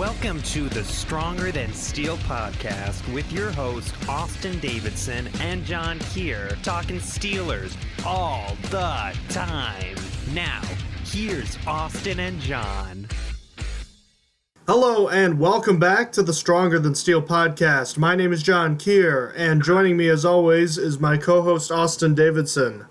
Welcome to the Stronger Than Steel podcast with your host, Austin Davidson and John Keir, talking Steelers all the time. Now, here's Austin and John. Hello and welcome back to the Stronger Than Steel podcast. My name is John Keir, and joining me as always is my co-host Austin Davidson.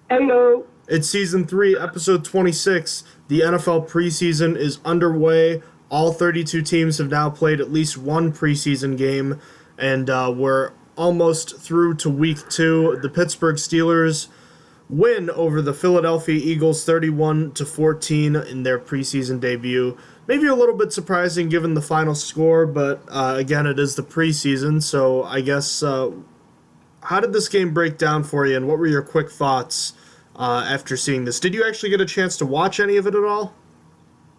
Hello. It's Season 3, Episode 26. The NFL preseason is underway. All 32 teams have now played at least one preseason game, and we're almost through to Week 2. The Pittsburgh Steelers win over the Philadelphia Eagles 31-14 in their preseason debut. Maybe a little bit surprising given the final score, but again, it is the preseason, so I guess how did this game break down for you, and what were your quick thoughts after seeing this? Did you actually get a chance to watch any of it at all?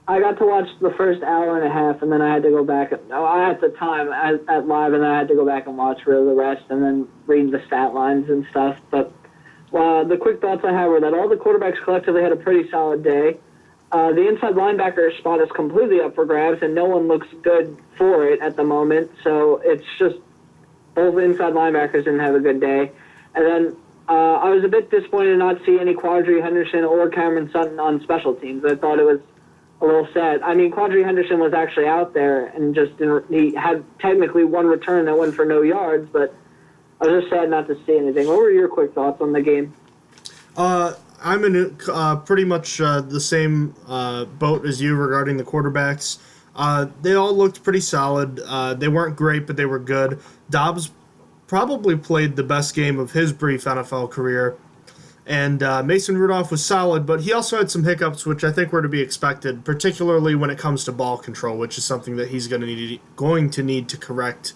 I got to watch the first hour and a half, and then I had to go back. I had the time at live, and then I had to go back and watch for the rest, and then read the stat lines and stuff. But the quick thoughts I had were that all the quarterbacks collectively had a pretty solid day. The inside linebacker spot is completely up for grabs, and no one looks good for it at the moment. So it's just both inside linebackers didn't have a good day. And then I was a bit disappointed to not see any Quadri Henderson or Cameron Sutton on special teams. I thought it was a little sad. I mean, Quadri Henderson was actually out there and just didn't. He had technically one return that went for no yards, but I was just sad not to see anything. What were your quick thoughts on the game? I'm in pretty much the same boat as you regarding the quarterbacks. They all looked pretty solid. They weren't great, but they were good. Dobbs probably played the best game of his brief NFL career. And Mason Rudolph was solid, but he also had some hiccups, which I think were to be expected, particularly when it comes to ball control, which is something that he's going to need to correct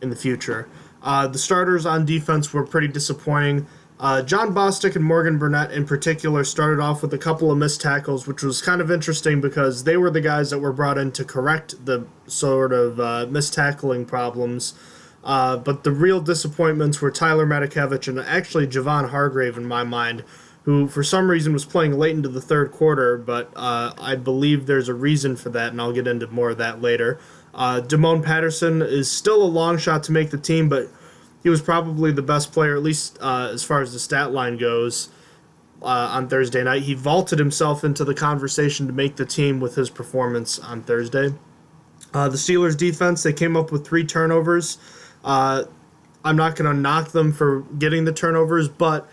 in the future. The starters on defense were pretty disappointing. John Bostic and Morgan Burnett in particular started off with a couple of missed tackles, which was kind of interesting because they were the guys that were brought in to correct the sort of missed tackling problems. But the real disappointments were Tyler Matakevich and actually Javon Hargrave in my mind, who for some reason was playing late into the third quarter, but I believe there's a reason for that, and I'll get into more of that later. Damone Patterson is still a long shot to make the team, but he was probably the best player, at least as far as the stat line goes, on Thursday night. He vaulted himself into the conversation to make the team with his performance on Thursday. The Steelers' defense, they came up with 3 turnovers. I'm not going to knock them for getting the turnovers, but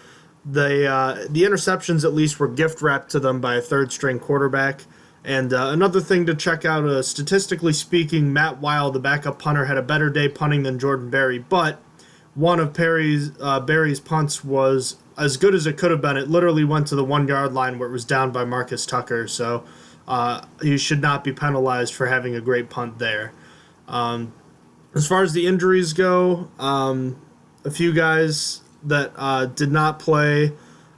the interceptions at least were gift-wrapped to them by a third-string quarterback. And another thing to check out, statistically speaking, Matt Weil, the backup punter, had a better day punting than Jordan Berry, but one of Berry's punts was as good as it could have been. It literally went to the 1-yard line where it was down by Marcus Tucker, so he should not be penalized for having a great punt there. As far as the injuries go, a few guys that did not play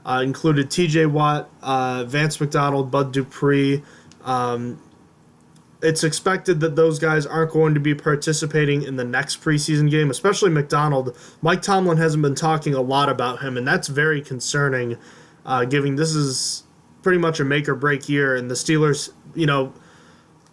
included TJ Watt, Vance McDonald, Bud Dupree. It's expected that those guys aren't going to be participating in the next preseason game, especially McDonald. Mike Tomlin hasn't been talking a lot about him, and that's very concerning, given this is pretty much a make-or-break year, and the Steelers,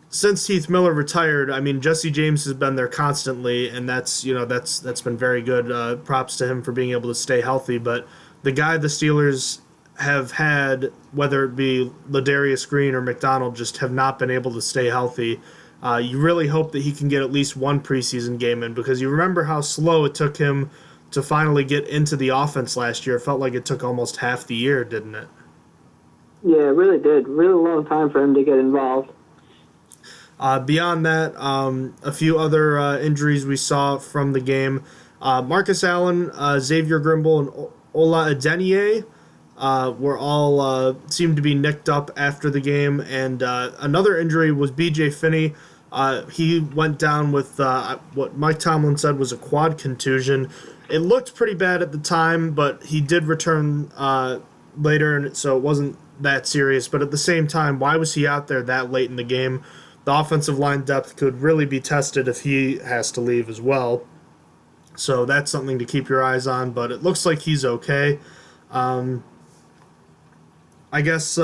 since Heath Miller retired, I mean, Jesse James has been there constantly, and that's been very good. Props to him for being able to stay healthy. But the guy the Steelers have had, whether it be Ladarius Green or McDonald, just have not been able to stay healthy. You really hope that he can get at least one preseason game in, because you remember how slow it took him to finally get into the offense last year. It felt like it took almost half the year, didn't it? Yeah, it really did. Really long time for him to get involved. Beyond that, a few other injuries we saw from the game. Marcus Allen, Xavier Grimble, and Ola Adeniyi were all seemed to be nicked up after the game. And another injury was B.J. Finney. He went down with what Mike Tomlin said was a quad contusion. It looked pretty bad at the time, but he did return later, and so it wasn't that serious. But at the same time, why was he out there that late in the game? The offensive line depth could really be tested if he has to leave as well. So that's something to keep your eyes on, but it looks like he's okay. I guess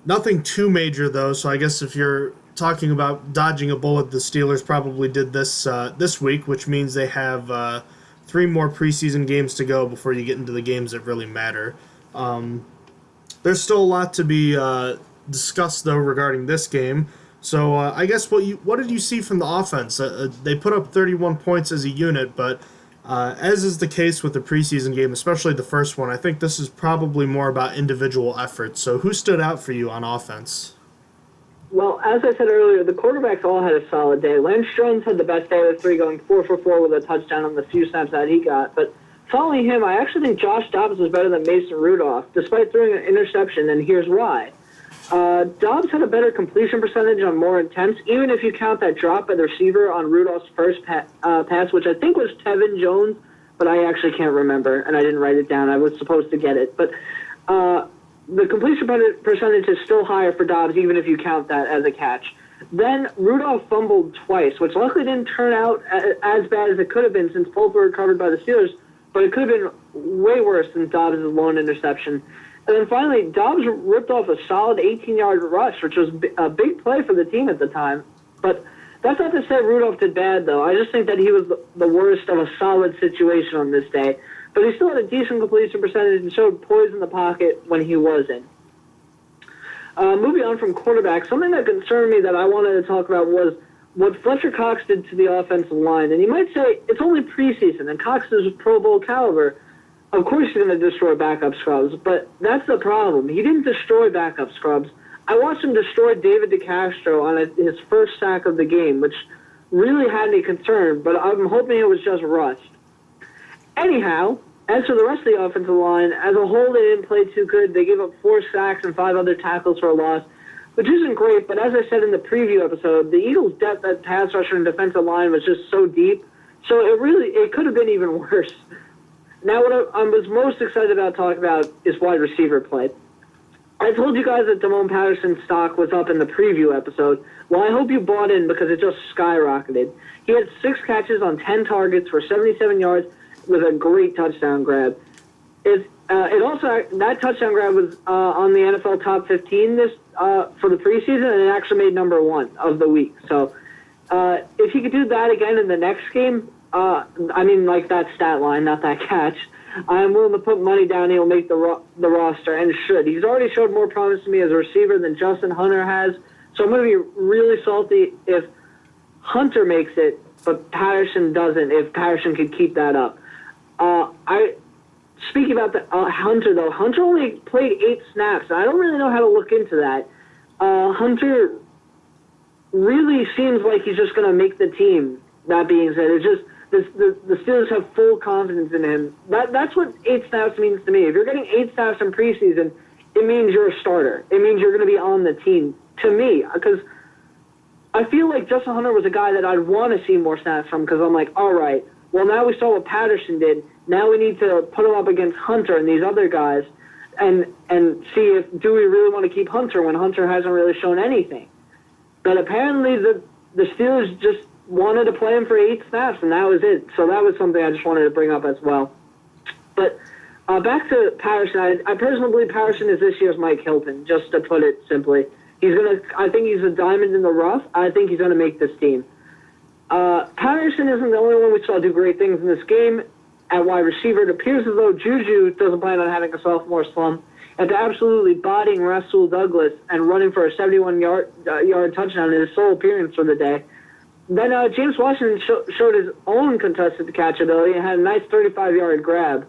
nothing too major, though, so I guess if you're talking about dodging a bullet, the Steelers probably did this week, which means they have 3 more preseason games to go before you get into the games that really matter. There's still a lot to be discussed, though, regarding this game. So I guess what did you see from the offense? They put up 31 points as a unit, but as is the case with the preseason game, especially the first one, I think this is probably more about individual effort. So who stood out for you on offense? Well, as I said earlier, the quarterbacks all had a solid day. Lance Jones had the best day of the 3, going 4 for 4 with a touchdown on the few snaps that he got. But following him, I actually think Josh Dobbs was better than Mason Rudolph, despite throwing an interception, and here's why. Dobbs had a better completion percentage on more attempts, even if you count that drop by the receiver on Rudolph's first pass, which I think was Tevin Jones, but I actually can't remember, and I didn't write it down. I was supposed to get it. But the completion percentage is still higher for Dobbs, even if you count that as a catch. Then Rudolph fumbled twice, which luckily didn't turn out as bad as it could have been since both were recovered by the Steelers, but it could have been way worse than Dobbs' lone interception. And then finally, Dobbs ripped off a solid 18-yard rush, which was a big play for the team at the time. But that's not to say Rudolph did bad, though. I just think that he was the worst of a solid situation on this day. But he still had a decent completion percentage and showed poise in the pocket when he wasn't. Moving on from quarterback, something that concerned me that I wanted to talk about was what Fletcher Cox did to the offensive line. And you might say it's only preseason, and Cox is Pro Bowl caliber. Of course he's going to destroy backup scrubs, but that's the problem. He didn't destroy backup scrubs. I watched him destroy David DeCastro on his first sack of the game, which really had me concerned, but I'm hoping it was just rust. Anyhow, as for the rest of the offensive line, as a whole, they didn't play too good. They gave up 4 sacks and 5 other tackles for a loss, which isn't great, but as I said in the preview episode, the Eagles' depth at pass rusher and defensive line was just so deep, so it could have been even worse. Now, what I was most excited about talking about is wide receiver play. I told you guys that Damone Patterson's stock was up in the preview episode. Well, I hope you bought in because it just skyrocketed. He had 6 catches on 10 targets for 77 yards with a great touchdown grab. It also, that touchdown grab was on the NFL top 15 for the preseason, and it actually made number 1 of the week. So if he could do that again in the next game, like that stat line, not that catch, I'm willing to put money down he'll make the roster, and should. He's already showed more promise to me as a receiver than Justin Hunter has, so I'm going to be really salty if Hunter makes it, but Patterson doesn't, if Patterson could keep that up. Speaking about Hunter, though, Hunter only played 8 snaps, and I don't really know how to look into that. Hunter really seems like he's just going to make the team. That being said, it's just the Steelers have full confidence in him. That's what 8 snaps means to me. If you're getting 8 snaps in preseason, it means you're a starter. It means you're going to be on the team, to me, because I feel like Justin Hunter was a guy that I'd want to see more snaps from, because I'm like, all right, well, now we saw what Patterson did. Now we need to put him up against Hunter and these other guys and see do we really want to keep Hunter when Hunter hasn't really shown anything. But apparently the Steelers just wanted to play him for 8 snaps, and that was it. So that was something I just wanted to bring up as well. But back to Patterson, I personally believe Patterson is this year's Mike Hilton, just to put it simply. I think he's a diamond in the rough. I think he's going to make this team. Patterson isn't the only one we saw do great things in this game. At wide receiver, it appears as though Juju doesn't plan on having a sophomore slump, after absolutely bodying Rasul Douglas and running for a 71-yard touchdown in his sole appearance for the day. Then James Washington showed his own contested catch ability and had a nice 35-yard grab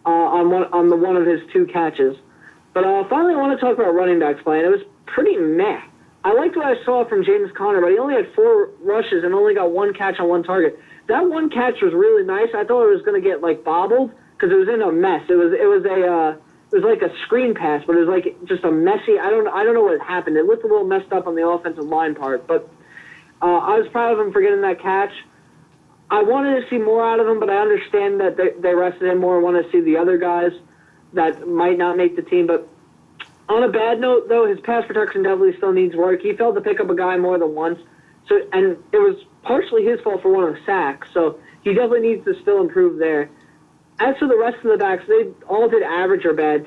on one of his 2 catches. But finally, I want to talk about running backs play, and it was pretty meh. I liked what I saw from James Conner, but he only had 4 rushes and only got 1 catch on 1 target. That 1 catch was really nice. I thought it was going to get bobbled because it was in a mess. It was like a screen pass, but it was like just a messy. I don't know what happened. It looked a little messed up on the offensive line part, but I was proud of him for getting that catch. I wanted to see more out of him, but I understand that they rested him more and want to see the other guys that might not make the team. But on a bad note, though, his pass protection definitely still needs work. He failed to pick up a guy more than once, and it was partially his fault for one of the sacks, so he definitely needs to still improve there. As for the rest of the backs, they all did average or bad.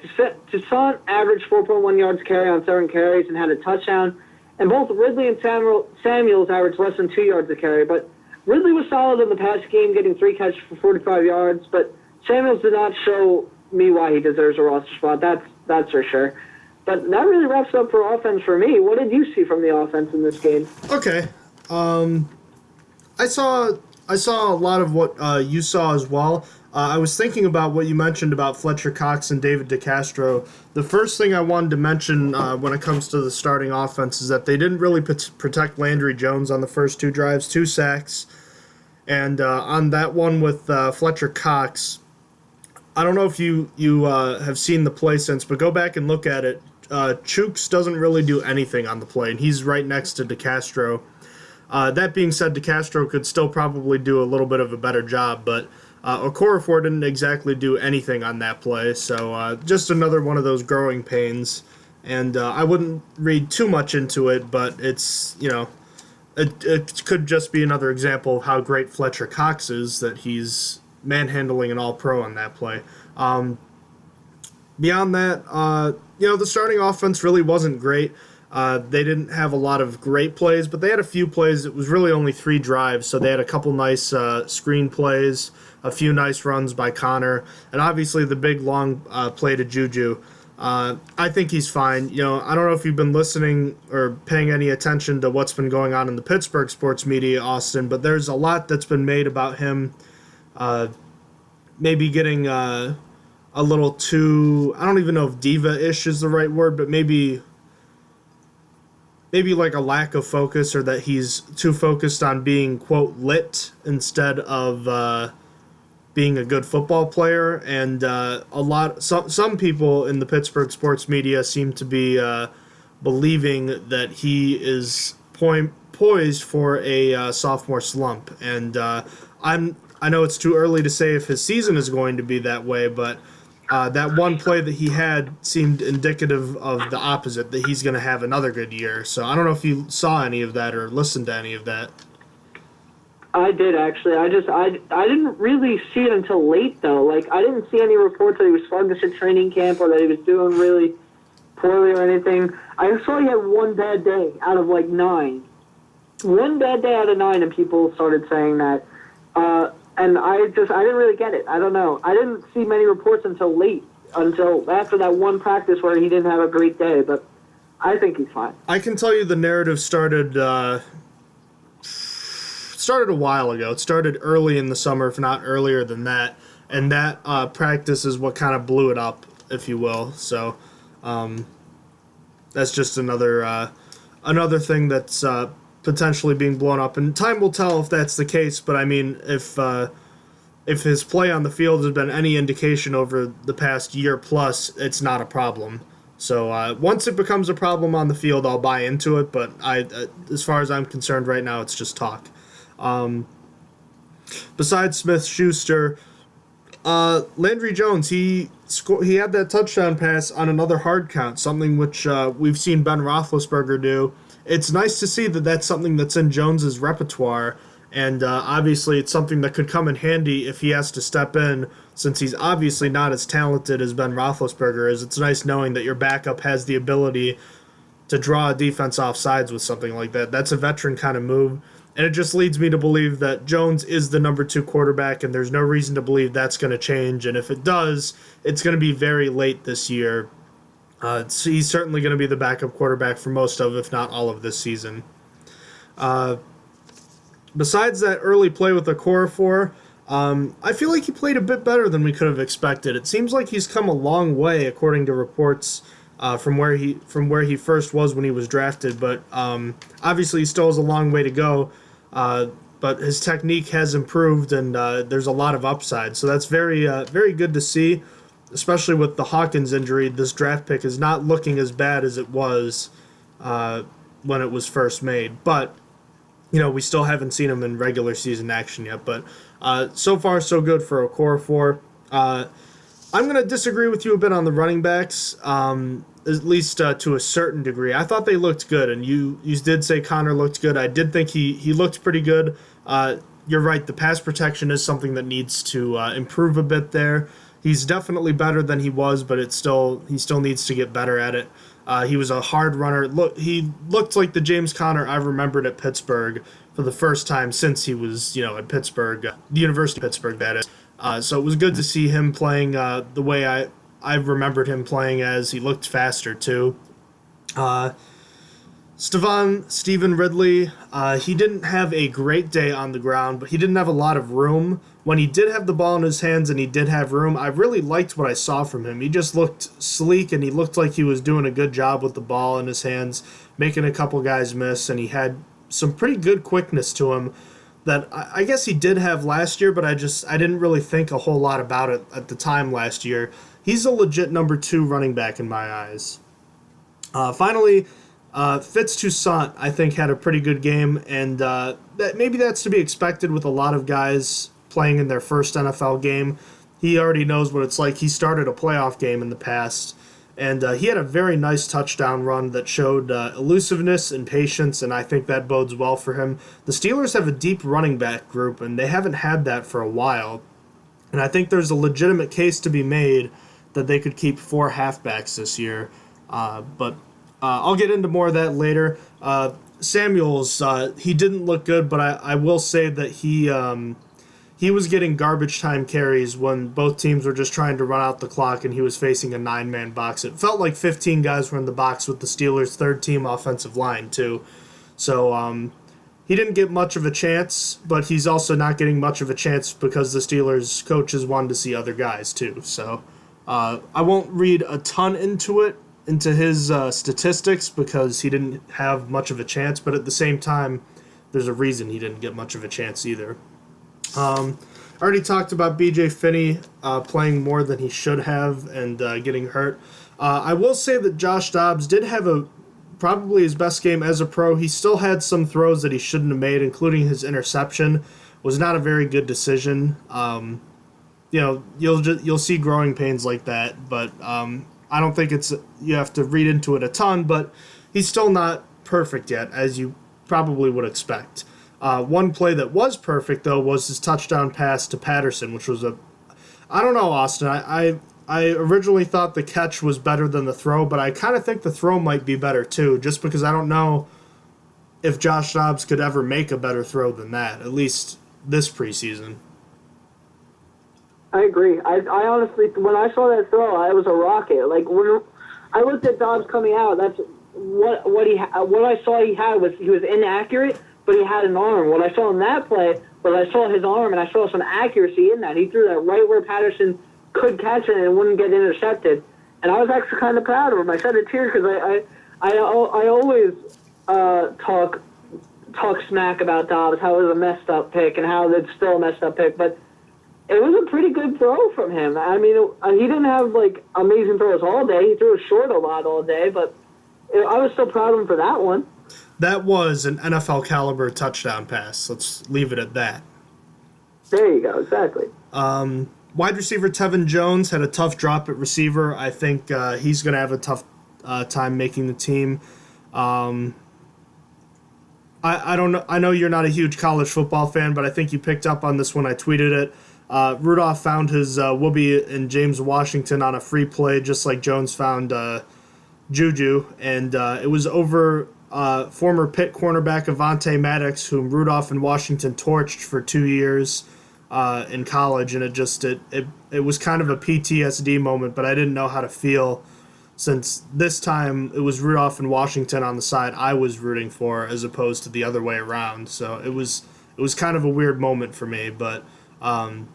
Toussaint averaged 4.1 yards carry on 7 carries and had a touchdown, and both Ridley and Samuels averaged less than 2 yards a carry. But Ridley was solid in the past game, getting 3 catches for 45 yards, but Samuels did not show me why he deserves a roster spot. That's for sure. But that really wraps up for offense for me. What did you see from the offense in this game? Okay. I saw a lot of what you saw as well. I was thinking about what you mentioned about Fletcher Cox and David DeCastro. The first thing I wanted to mention when it comes to the starting offense is that they didn't really protect Landry Jones on the first 2 drives, 2 sacks. And on that one with Fletcher Cox, I don't know if you have seen the play since, but go back and look at it. Chooks doesn't really do anything on the play, and he's right next to DeCastro. That being said, DeCastro could still probably do a little bit of a better job, but Okorafor didn't exactly do anything on that play, so just another one of those growing pains. And I wouldn't read too much into it, but it's, it could just be another example of how great Fletcher Cox is, that he's manhandling an all-pro on that play. Beyond that, the starting offense really wasn't great. They didn't have a lot of great plays, but they had a few plays. It was really only 3 drives, so they had a couple nice screen plays, a few nice runs by Connor, and obviously the big long play to Juju. I think he's fine. I don't know if you've been listening or paying any attention to what's been going on in the Pittsburgh sports media, Austin, but there's a lot that's been made about him maybe getting a little too, I don't even know if diva-ish is the right word, but maybe like a lack of focus, or that he's too focused on being, quote, lit instead of being a good football player. And some people in the Pittsburgh sports media seem to be believing that he is poised for a sophomore slump. And I know it's too early to say if his season is going to be that way, but that one play that he had seemed indicative of the opposite, that he's going to have another good year. So I don't know if you saw any of that or listened to any of that. I did, actually. I didn't really see it until late, though. Like, I didn't see any reports that he was sluggish at training camp or that he was doing really poorly or anything. I saw he had one bad day out of, 9. One bad day out of 9, and people started saying that. And I didn't really get it. I don't know. I didn't see many reports until late, until after that one practice where he didn't have a great day, but I think he's fine. I can tell you the narrative started a while ago. It started early in the summer, if not earlier than that, and that practice is what kind of blew it up, if you will. So that's just another thing that's potentially being blown up, and time will tell if that's the case. But I mean, if his play on the field has been any indication over the past year plus, it's not a problem. So once it becomes a problem on the field, I'll buy into it. But as far as I'm concerned right now, it's just talk. Besides Smith-Schuster, Landry Jones, he had that touchdown pass on another hard count, something which we've seen Ben Roethlisberger do. It's nice to see that that's something that's in Jones's repertoire, and obviously it's something that could come in handy if he has to step in, since he's obviously not as talented as Ben Roethlisberger is. It's nice knowing that your backup has the ability to draw a defense off sides with something like that. That's a veteran kind of move, and it just leads me to believe that Jones is the number 2 quarterback, and there's no reason to believe that's going to change, and if it does, it's going to be very late this year. He's certainly going to be the backup quarterback for most of, if not all of this season. Besides that early play with Okorafor, I feel like he played a bit better than we could have expected. It seems like he's come a long way, according to reports, from where he first was when he was drafted. But obviously, he still has a long way to go. But his technique has improved, and there's a lot of upside. So that's very good to see. Especially with the Hawkins injury, this draft pick is not looking as bad as it was when it was first made. But, we still haven't seen him in regular season action yet. But so far, so good for Okorafor. I'm going to disagree with you a bit on the running backs, at least to a certain degree. I thought they looked good, and you did say Connor looked good. I did think he looked pretty good. You're right, the pass protection is something that needs to improve a bit there. He's definitely better than he was, but he still needs to get better at it. He was a hard runner. He looked like the James Conner I remembered at Pittsburgh for the first time since he was, at Pittsburgh, the University of Pittsburgh, that is. So it was good to see him playing the way I remembered him playing as. He looked faster, too. Stephen Ridley, he didn't have a great day on the ground, but he didn't have a lot of room. When he did have the ball in his hands and he did have room, I really liked what I saw from him. He just looked sleek, and he looked like he was doing a good job with the ball in his hands, making a couple guys miss, and he had some pretty good quickness to him that I guess he did have last year, but I didn't really think a whole lot about it at the time last year. He's a legit number 2 running back in my eyes. Finally, Fitz-Toussaint, I think, had a pretty good game, and maybe that's to be expected with a lot of guys playing in their first NFL game. He already knows what it's like. He started a playoff game in the past, and he had a very nice touchdown run that showed elusiveness and patience, and I think that bodes well for him. The Steelers have a deep running back group, and they haven't had that for a while, and I think there's a legitimate case to be made that they could keep 4 halfbacks this year, but I'll get into more of that later. Samuels, he didn't look good, but I will say that he was getting garbage time carries when both teams were just trying to run out the clock and he was facing a 9-man box. It felt like 15 guys were in the box with the Steelers' third-team offensive line, too. So he didn't get much of a chance, but he's also not getting much of a chance because the Steelers' coaches wanted to see other guys, too. So I won't read a ton into his statistics because he didn't have much of a chance, but at the same time, there's a reason he didn't get much of a chance either. I already talked about B.J. Finney playing more than he should have and getting hurt. I will say that Josh Dobbs did have probably his best game as a pro. He still had some throws that he shouldn't have made, including his interception. Was not a very good decision. You'll see growing pains like that, but I don't think you have to read into it a ton, but he's still not perfect yet, as you probably would expect. One play that was perfect, though, was his touchdown pass to Patterson, which was I don't know, Austin. I originally thought the catch was better than the throw, but I kind of think the throw might be better, too, just because I don't know if Josh Dobbs could ever make a better throw than that, at least this preseason. I agree. I honestly, when I saw that throw, it was a rocket. Like, when I looked at Dobbs coming out, that's what I saw he had was he was inaccurate, but he had an arm. What I saw in that play was I saw his arm, and I saw some accuracy in that. He threw that right where Patterson could catch it and wouldn't get intercepted. And I was actually kind of proud of him. I shed a tear because I always talk smack about Dobbs, how it was a messed up pick and how it's still a messed up pick, but it was a pretty good throw from him. I mean, he didn't have, amazing throws all day. He threw it short a lot all day, but I was still proud of him for that one. That was an NFL caliber touchdown pass. Let's leave it at that. There you go, exactly. Wide receiver Tevin Jones had a tough drop at receiver. I think he's going to have a tough time making the team. I don't know. I know you're not a huge college football fan, but I think you picked up on this when I tweeted it. Rudolph found his whoopee in James Washington on a free play, just like Jones found Juju, and it was over former Pitt cornerback Avonte Maddox, whom Rudolph and Washington torched for 2 years in college, and it was kind of a PTSD moment, but I didn't know how to feel since this time it was Rudolph and Washington on the side I was rooting for as opposed to the other way around. So it was kind of a weird moment for me, but some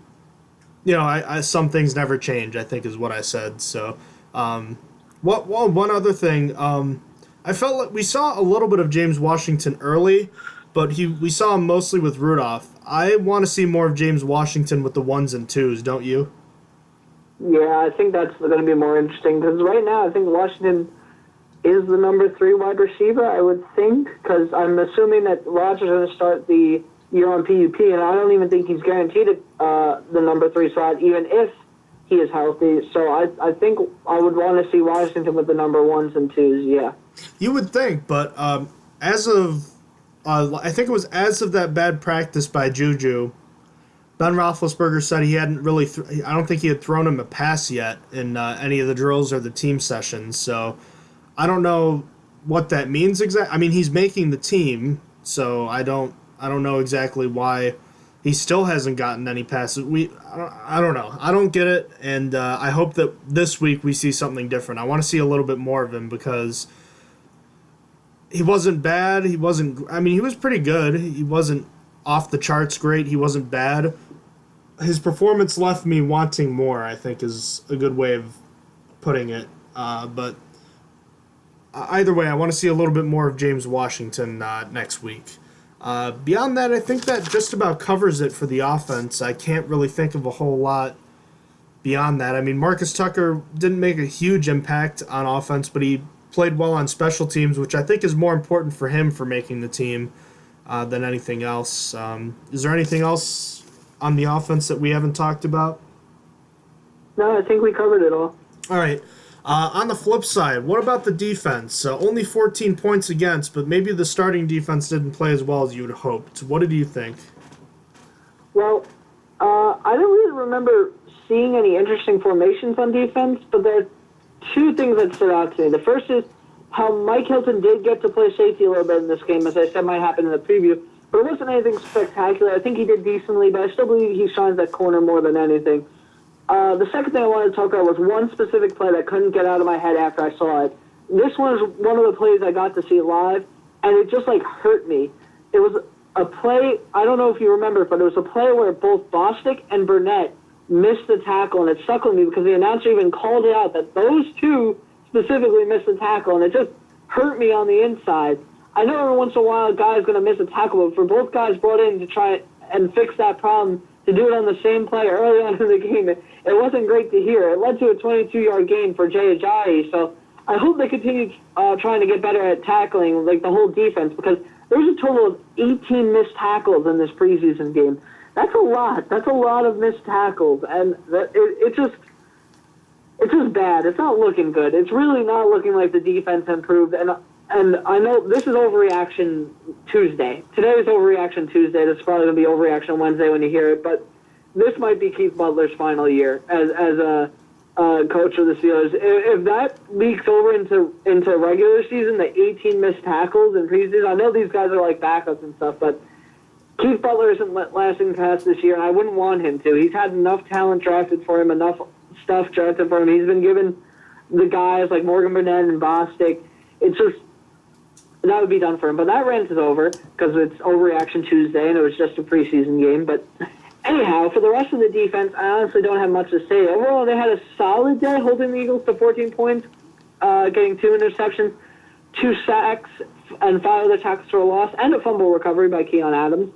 things never change, I think is what I said. So one other thing, I felt like we saw a little bit of James Washington early, but we saw him mostly with Rudolph. I want to see more of James Washington with the 1s and 2s, don't you? Yeah, I think that's going to be more interesting because right now I think Washington is the number 3 wide receiver, I would think, because I'm assuming that Rodgers is going to start the year on PUP, and I don't even think he's guaranteed the number 3 slot, even if he is healthy. So I think I would want to see Washington with the number 1s and 2s, yeah. You would think, but as of I think it was as of that bad practice by Juju, Ben Roethlisberger said he hadn't really I don't think he had thrown him a pass yet in any of the drills or the team sessions. So I don't know what that means exactly. I mean, he's making the team, so I don't know exactly why he still hasn't gotten any passes. I don't know. I don't get it, and I hope that this week we see something different. I want to see a little bit more of him because he wasn't bad. He wasn't. I mean, he was pretty good. He wasn't off the charts great. He wasn't bad. His performance left me wanting more, I think, is a good way of putting it. But either way, I want to see a little bit more of James Washington next week. Beyond that, I think that just about covers it for the offense. I can't really think of a whole lot beyond that. I mean, Marcus Tucker didn't make a huge impact on offense, but he played well on special teams, which I think is more important for him for making the team than anything else. Is there anything else on the offense that we haven't talked about? No, I think we covered it all. All right. On the flip side, what about the defense? Only 14 points against, but maybe the starting defense didn't play as well as you would have hoped. What did you think? Well, I don't really remember seeing any interesting formations on defense, but there are two things that stood out to me. The first is how Mike Hilton did get to play safety a little bit in this game, as I said might happen in the preview, but it wasn't anything spectacular. I think he did decently, but I still believe he shines at corner more than anything. The second thing I wanted to talk about was one specific play that couldn't get out of my head after I saw it. This one is one of the plays I got to see live, and it just, hurt me. It was a play, I don't know if you remember, but it was a play where both Bostic and Burnett missed the tackle, and it stuck with me because the announcer even called it out that those two specifically missed the tackle, and it just hurt me on the inside. I know every once in a while a guy's going to miss a tackle, but for both guys brought in to try and fix that problem, to do it on the same play early on in the game, it wasn't great to hear. It led to a 22-yard gain for Jay Ajayi, so I hope they continue trying to get better at tackling, the whole defense, because there was a total of 18 missed tackles in this preseason game. That's a lot. That's a lot of missed tackles, and it's just bad. It's not looking good. It's really not looking like the defense improved, and I know this is Overreaction Tuesday. Today is Overreaction Tuesday. This is probably going to be Overreaction Wednesday when you hear it, but this might be Keith Butler's final year as a coach of the Steelers. If that leaks over into regular season, the 18 missed tackles in preseason, I know these guys are like backups and stuff, but Keith Butler isn't lasting past this year, and I wouldn't want him to. He's had enough talent drafted for him, enough stuff drafted for him. He's been given the guys like Morgan Burnett and Bostic. It's just, that would be done for him. But that rant is over because it's Overreaction Tuesday and it was just a preseason game. But anyhow, for the rest of the defense, I honestly don't have much to say. Overall, they had a solid day holding the Eagles to 14 points, getting 2 interceptions, 2 sacks, and 5 other tackles for a loss, and a fumble recovery by Keon Adams.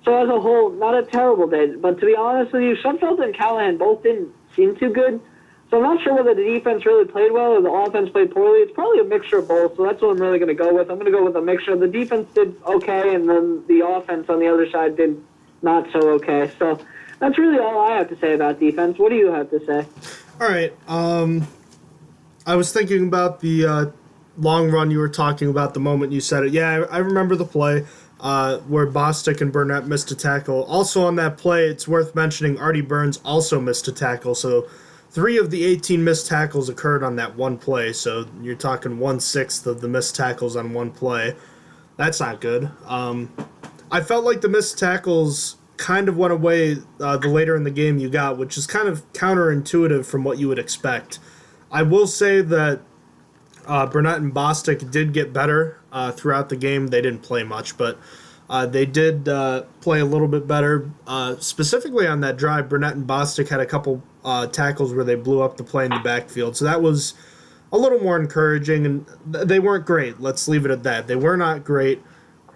So as a whole, not a terrible day. But to be honest with you, Schoenfeld and Callahan both didn't seem too good. So I'm not sure whether the defense really played well or the offense played poorly. It's probably a mixture of both, so that's what I'm really going to go with. I'm going to go with a mixture. The defense did okay, and then the offense on the other side did not so okay. So that's really all I have to say about defense. What do you have to say? All right. I was thinking about the long run you were talking about the moment you said it. Yeah, I remember the play where Bostic and Burnett missed a tackle. Also on that play, it's worth mentioning Artie Burns also missed a tackle, so 3 of the 18 missed tackles occurred on that one play, so you're talking 1/6 of the missed tackles on one play. That's not good. I felt like the missed tackles kind of went away the later in the game you got, which is kind of counterintuitive from what you would expect. I will say that Burnett and Bostic did get better throughout the game. They didn't play much, but they did play a little bit better. Specifically on that drive, Burnett and Bostic had a couple tackles where they blew up the play in the backfield. So that was a little more encouraging, and they weren't great. Let's leave it at that. They were not great,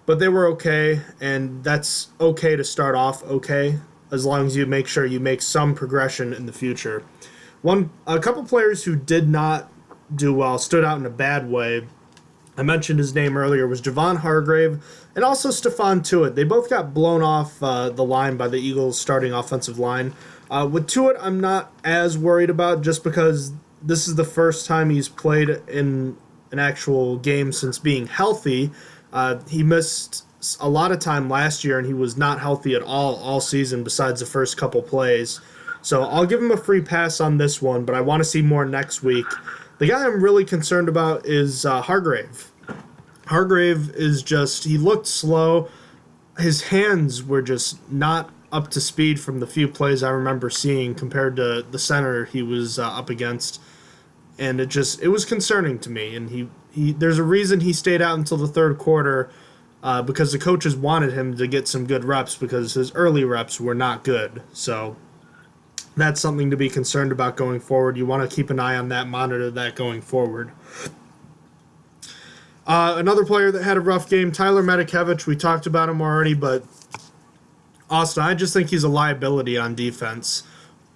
but they were okay, and that's okay to start off okay, as long as you make sure you make some progression in the future. A couple players who did not do well, stood out in a bad way, I mentioned his name earlier, was Javon Hargrave and also Stephon Tuitt. They both got blown off the line by the Eagles' starting offensive line. With Tuitt, I'm not as worried about just because this is the first time he's played in an actual game since being healthy. He missed a lot of time last year, and he was not healthy at all season besides the first couple plays. So I'll give him a free pass on this one, but I want to see more next week. The guy I'm really concerned about is Hargrave. Hargrave is just, he looked slow. His hands were just not up to speed from the few plays I remember seeing compared to the center he was up against. And it was concerning to me. And he there's a reason he stayed out until the third quarter, because the coaches wanted him to get some good reps because his early reps were not good. So that's something to be concerned about going forward. You want to keep an eye on that, monitor that going forward. Another player that had a rough game, Tyler Medikevich. We talked about him already, but Austin, I just think he's a liability on defense.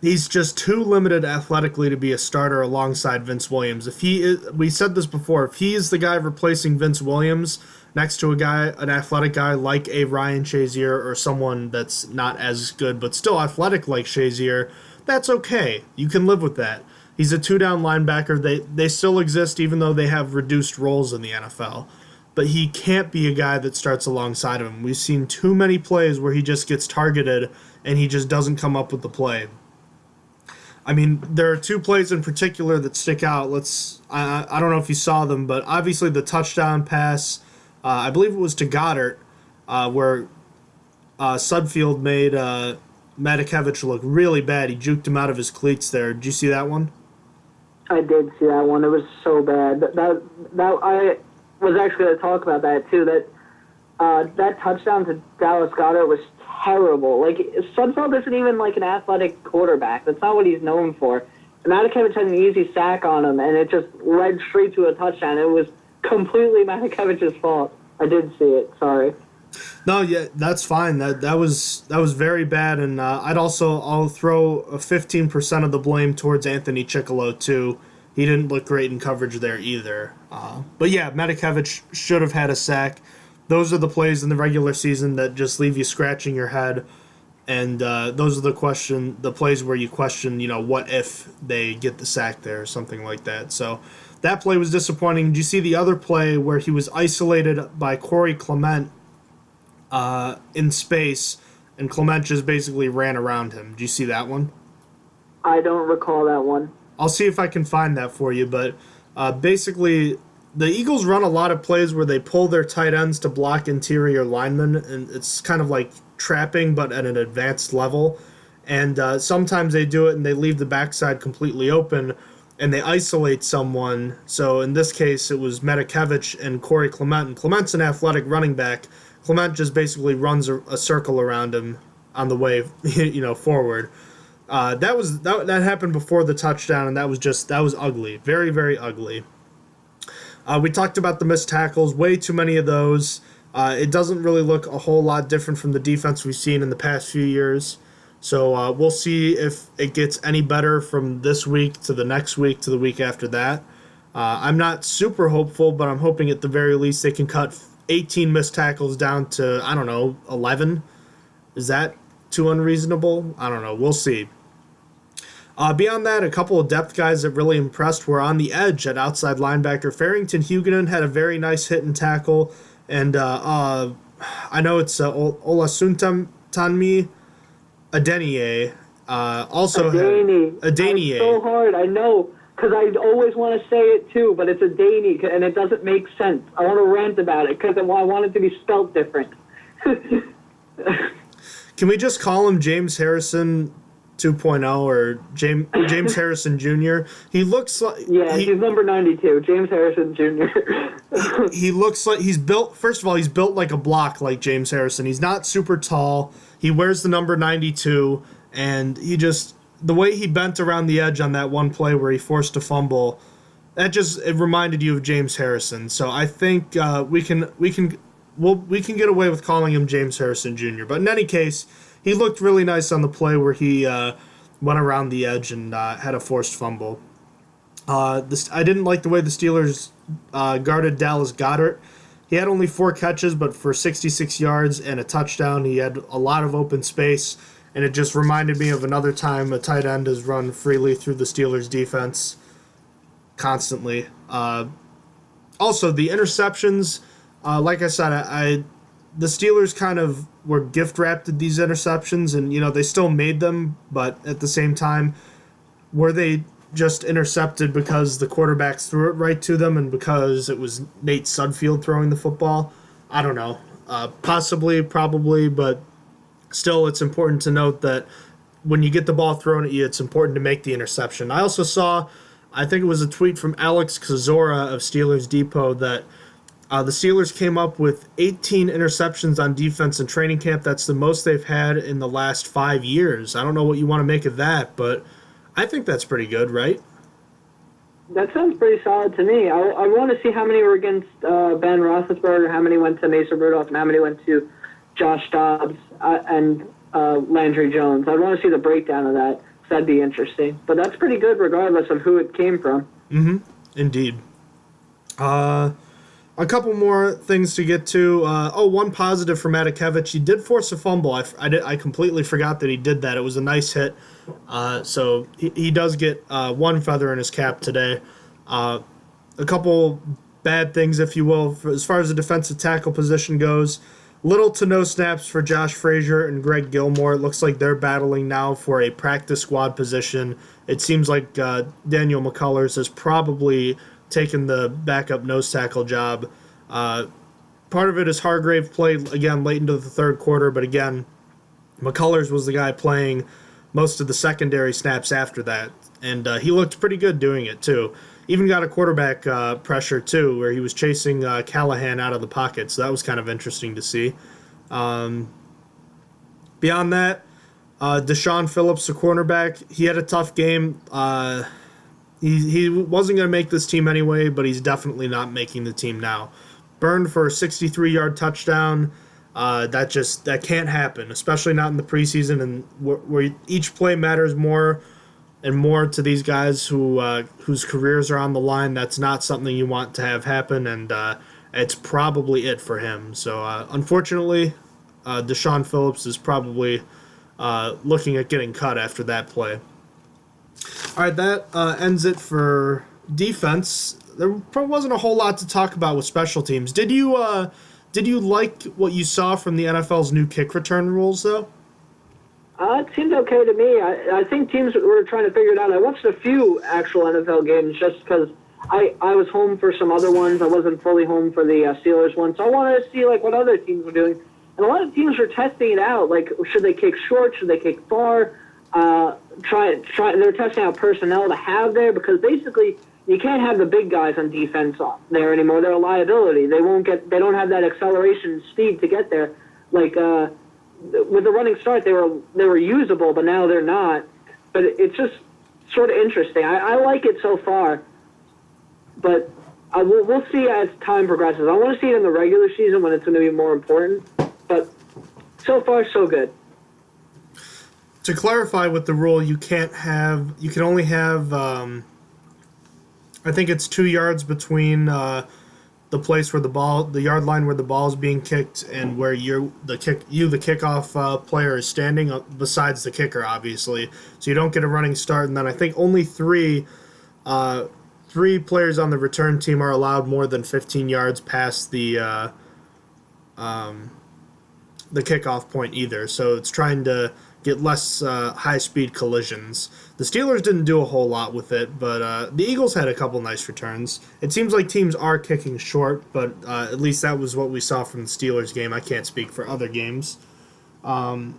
He's just too limited athletically to be a starter alongside Vince Williams. We said this before, if he is the guy replacing Vince Williams next to an athletic guy like a Ryan Shazier or someone that's not as good but still athletic like Shazier, that's okay. You can live with that. He's a two-down linebacker. They still exist even though they have reduced roles in the NFL. But he can't be a guy that starts alongside of him. We've seen too many plays where he just gets targeted and he just doesn't come up with the play. I mean, there are two plays in particular that stick out. I don't know if you saw them, but obviously the touchdown pass, I believe it was to Goddard, where Sudfield made Medikevich look really bad. He juked him out of his cleats there. Did you see that one? I did see that one. It was so bad. That I was actually going to talk about that too. That touchdown to Dallas Goedert was terrible. Like, Sudfeld isn't even like an athletic quarterback. That's not what he's known for. And Medikevich had an easy sack on him, and it just led straight to a touchdown. It was completely Medikevich's fault. I did see it. Sorry. No, yeah, that's fine. That was very bad, and I'll throw 15% of the blame towards Anthony Chickillo too. He didn't look great in coverage there either. But yeah, Medikevich should have had a sack. Those are the plays in the regular season that just leave you scratching your head, and those are the plays where you question, what if they get the sack there or something like that. So that play was disappointing. Did you see the other play where he was isolated by Corey Clement in space, and Clement just basically ran around him? Do you see that one? I don't recall that one. I'll see if I can find that for you, but basically the Eagles run a lot of plays where they pull their tight ends to block interior linemen, and it's kind of like trapping but at an advanced level. And sometimes they do it and they leave the backside completely open and they isolate someone. So in this case, it was Medikevich and Corey Clement. And Clement's an athletic running back. Clement just basically runs a circle around him on the way, forward. That happened before the touchdown, and that was ugly, very, very ugly. We talked about the missed tackles, way too many of those. It doesn't really look a whole lot different from the defense we've seen in the past few years. So we'll see if it gets any better from this week to the next week to the week after that. I'm not super hopeful, but I'm hoping at the very least they can cut 18 missed tackles down to, 11. Is that too unreasonable? I don't know. We'll see. Beyond that, a couple of depth guys that really impressed were on the edge at outside linebacker. Farrington Huguenin had a very nice hit and tackle, and I know it's Olasuntanmi Adeniyi. Also Adeniyi. It's so hard, I know, because I always want to say it too, but it's Adeniyi, and it doesn't make sense. I want to rant about it because I want it to be spelled different. Can we just call him James Harrison 2.0 or James Harrison Jr.? He looks like... Yeah, he's number 92, James Harrison Jr. He looks like he's built... First of all, he's built like a block like James Harrison. He's not super tall. He wears the number 92, and he just... The way he bent around the edge on that one play where he forced a fumble, it reminded you of James Harrison. So I think we can get away with calling him James Harrison Jr. But in any case, he looked really nice on the play where he went around the edge and had a forced fumble. I didn't like the way the Steelers guarded Dallas Goedert. He had only 4 catches, but for 66 yards and a touchdown, he had a lot of open space, and it just reminded me of another time a tight end has run freely through the Steelers' defense constantly. Also, the interceptions, like I said, the Steelers kind of were gift-wrapped these interceptions, and they still made them, but at the same time, were they just intercepted because the quarterbacks threw it right to them and because it was Nate Sudfeld throwing the football? I don't know. Possibly, probably, but still it's important to note that when you get the ball thrown at you, it's important to make the interception. I also saw, I think it was a tweet from Alex Kozora of Steelers Depot that the Steelers came up with 18 interceptions on defense in training camp. That's the most they've had in the last 5 years. I don't know what you want to make of that, but I think that's pretty good, right? That sounds pretty solid to me. I want to see how many were against Ben Roethlisberger, how many went to Mason Rudolph, and how many went to Josh Dobbs and Landry Jones. I want to see the breakdown of that. So that'd be interesting. But that's pretty good regardless of who it came from. Mm-hmm. Indeed. A couple more things to get to. One positive for Matakevich. He did force a fumble. I completely forgot that he did that. It was a nice hit. So he does get one feather in his cap today. A couple bad things, if you will, as far as the defensive tackle position goes. Little to no snaps for Josh Frazier and Greg Gilmore. It looks like they're battling now for a practice squad position. It seems like Daniel McCullers has probably taken the backup nose tackle job. Part of it is Hargrave played, again, late into the third quarter, but again, McCullers was the guy playing most of the secondary snaps after that, and he looked pretty good doing it, too. Even got a quarterback pressure, too, where he was chasing Callahan out of the pocket, so that was kind of interesting to see. Beyond that, Deshaun Phillips, the cornerback, he had a tough game. He wasn't going to make this team anyway, but he's definitely not making the team now. Burned for a 63-yard touchdown. That can't happen, especially not in the preseason, and where each play matters more and more to these guys whose careers are on the line. That's not something you want to have happen, and it's probably it for him. So, unfortunately, Deshaun Phillips is probably looking at getting cut after that play. All right, that ends it for defense. There probably wasn't a whole lot to talk about with special teams. Did you like what you saw from the NFL's new kick return rules, though? It seemed okay to me. I think teams were trying to figure it out. I watched a few actual NFL games just because I was home for some other ones. I wasn't fully home for the Steelers one, so I wanted to see what other teams were doing. And a lot of teams were testing it out. Like, should they kick short? Should they kick far? They're testing out personnel to have there because basically you can't have the big guys on defense there anymore. They're a liability. They don't have that acceleration speed to get there. Like with the running start, they were usable, but now they're not. But it's just sort of interesting. I like it so far, but we'll see as time progresses. I want to see it in the regular season when it's going to be more important. But so far, so good. To clarify with the rule, you can only have, I think it's 2 yards between the place where the yard line where the ball is being kicked and where the kickoff player is standing, besides the kicker, obviously. So you don't get a running start, and then I think only three players on the return team are allowed more than 15 yards past the kickoff point either. So it's trying to get less high-speed collisions. The Steelers didn't do a whole lot with it, but the Eagles had a couple nice returns. It seems like teams are kicking short, but at least that was what we saw from the Steelers game. I can't speak for other games. Beyond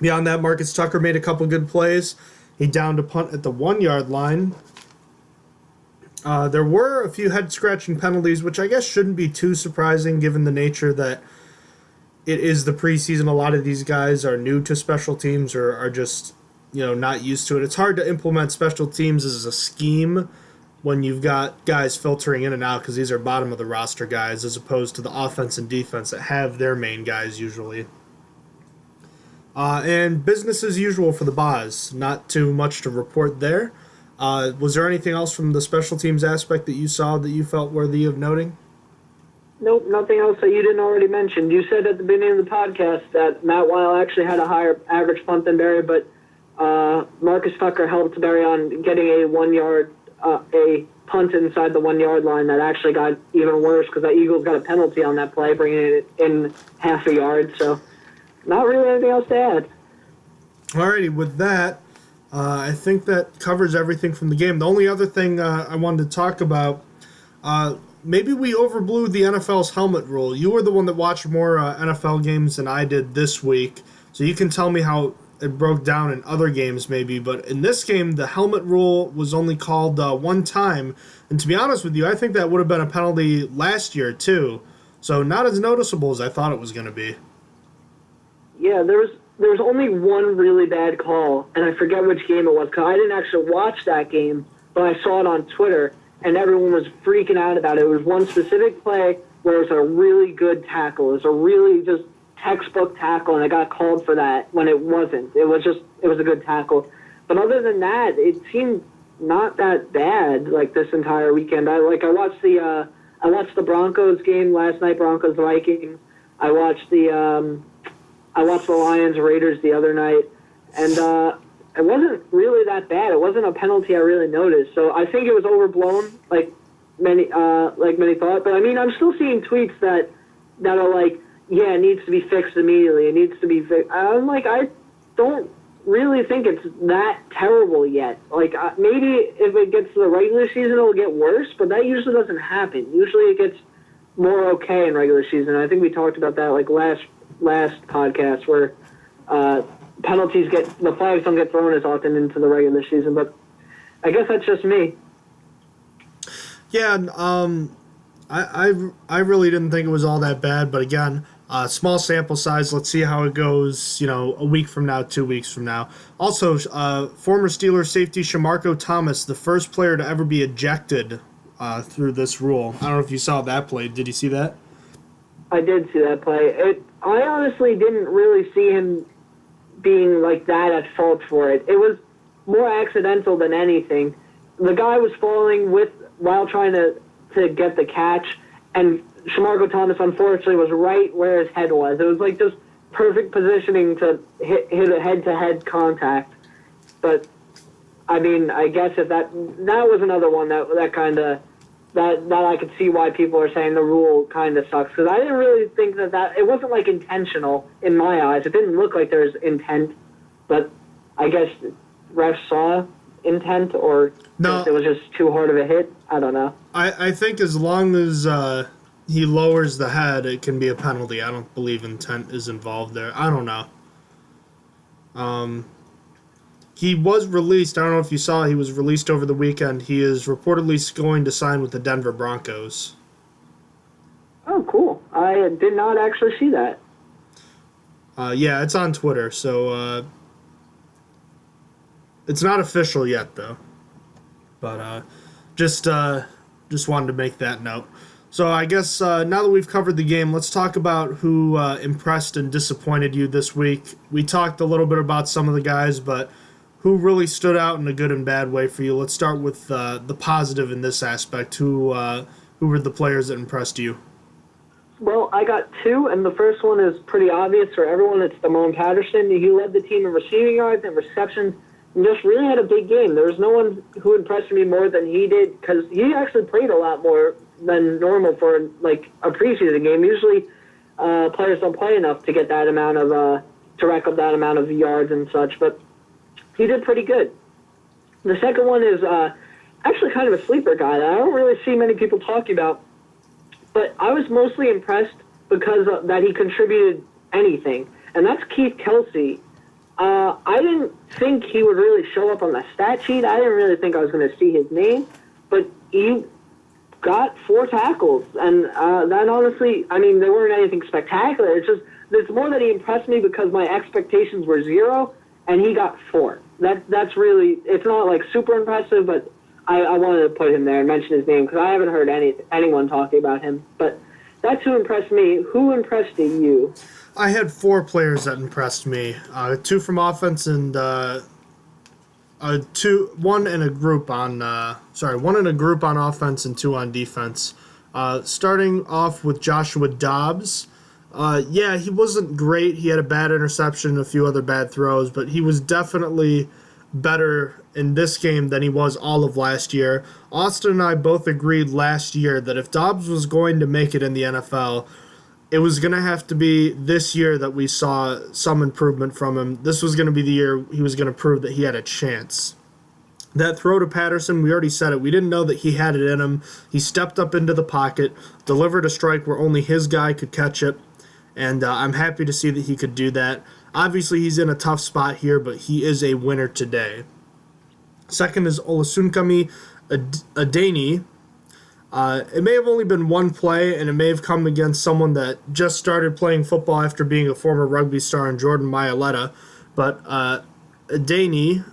that, Marcus Tucker made a couple good plays. He downed a punt at the 1-yard line. There were a few head-scratching penalties, which I guess shouldn't be too surprising given the nature that it is the preseason. A lot of these guys are new to special teams or are just, not used to it. It's hard to implement special teams as a scheme when you've got guys filtering in and out because these are bottom of the roster guys as opposed to the offense and defense that have their main guys usually. And business as usual for the Boz. Not too much to report there. Was there anything else from the special teams aspect that you saw that you felt worthy of noting? Nope, nothing else that you didn't already mention. You said at the beginning of the podcast that Matt Weil actually had a higher average punt than Berry, but Marcus Tucker helped Berry on getting a 1 yard, a punt inside the 1 yard line that actually got even worse because the Eagles got a penalty on that play, bringing it in half a yard. So not really anything else to add. Alrighty, with that, I think that covers everything from the game. The only other thing I wanted to talk about, maybe we overblew the NFL's helmet rule. You were the one that watched more NFL games than I did this week, so you can tell me how it broke down in other games maybe, but in this game, the helmet rule was only called one time, and to be honest with you, I think that would have been a penalty last year too, so not as noticeable as I thought it was going to be. Yeah, there was only one really bad call, and I forget which game it was, because I didn't actually watch that game, but I saw it on Twitter, and everyone was freaking out about it. It was one specific play where it was a really good tackle. It was a really just textbook tackle, and it got called for that when it wasn't. It was a good tackle. But other than that, it seemed not that bad, like, this entire weekend. I watched the Broncos game last night, Broncos-Vikings. I watched the Lions Raiders the other night, and it wasn't really that bad. It wasn't a penalty I really noticed. So I think it was overblown, like many thought. But I mean, I'm still seeing tweets that are like, yeah, it needs to be fixed immediately. It needs to be fixed. I'm like, I don't really think it's that terrible yet. Like, maybe if it gets to the regular season, it'll get worse, but that usually doesn't happen. Usually it gets more okay in regular season. I think we talked about that like last podcast, where the flags don't get thrown as often into the regular season, but I guess that's just me. Yeah, I really didn't think it was all that bad, but again, small sample size. Let's see how it goes, a week from now, 2 weeks from now. Also, former Steelers safety Shamarko Thomas, the first player to ever be ejected through this rule. I don't know if you saw that play. Did you see that? I did see that play. I honestly didn't really see him being like that at fault for it. It was more accidental than anything. The guy was falling while trying to get the catch, and Shamarko Thomas unfortunately was right where his head was. It was like just perfect positioning to hit a head-to-head contact. But I mean, I guess if that was another one that kind of. That I could see why people are saying the rule kind of sucks, because I didn't really think that it wasn't like intentional in my eyes. It didn't look like there was intent, but I guess refs saw intent, or it was just too hard of a hit. I don't know. I think as long as he lowers the head, it can be a penalty. I don't believe intent is involved there. I don't know. He was released. I don't know if you saw, he was released over the weekend. He is reportedly going to sign with the Denver Broncos. Oh, cool. I did not actually see that. Yeah, it's on Twitter, so it's not official yet, though. But just wanted to make that note. So I guess now that we've covered the game, let's talk about who impressed and disappointed you this week. We talked a little bit about some of the guys, but who really stood out in a good and bad way for you? Let's start with the positive in this aspect. Who were the players that impressed you? Well, I got two, and the first one is pretty obvious for everyone. It's Damone Patterson. He led the team in receiving yards and receptions, and just really had a big game. There was no one who impressed me more than he did, because he actually played a lot more than normal for like a preseason game. Usually, players don't play enough to get that amount of to rack up that amount of yards and such, but he did pretty good. The second one is actually kind of a sleeper guy that I don't really see many people talking about, but I was mostly impressed because that he contributed anything, and that's Keith Kelsey. I didn't think he would really show up on the stat sheet. I didn't really think I was going to see his name, but he got 4 tackles, and that honestly, I mean, they weren't anything spectacular. It's more that he impressed me because my expectations were 0, and he got 4. That's really, it's not like super impressive, but I wanted to put him there and mention his name because I haven't heard anyone talking about him. But that's who impressed me. Who impressed you? I had 4 players that impressed me. 2 from offense and one in a group on offense and 2 on defense. Starting off with Joshua Dobbs. Yeah, he wasn't great. He had a bad interception and a few other bad throws, but he was definitely better in this game than he was all of last year. Austin and I both agreed last year that if Dobbs was going to make it in the NFL, it was going to have to be this year that we saw some improvement from him. This was going to be the year he was going to prove that he had a chance. That throw to Patterson, we already said it. We didn't know that he had it in him. He stepped up into the pocket, delivered a strike where only his guy could catch it, and I'm happy to see that he could do that. Obviously, he's in a tough spot here, but he is a winner today. Second is Olasunkami Adeni. It may have only been one play, and it may have come against someone that just started playing football after being a former rugby star in Jordan Mailata, but Adeni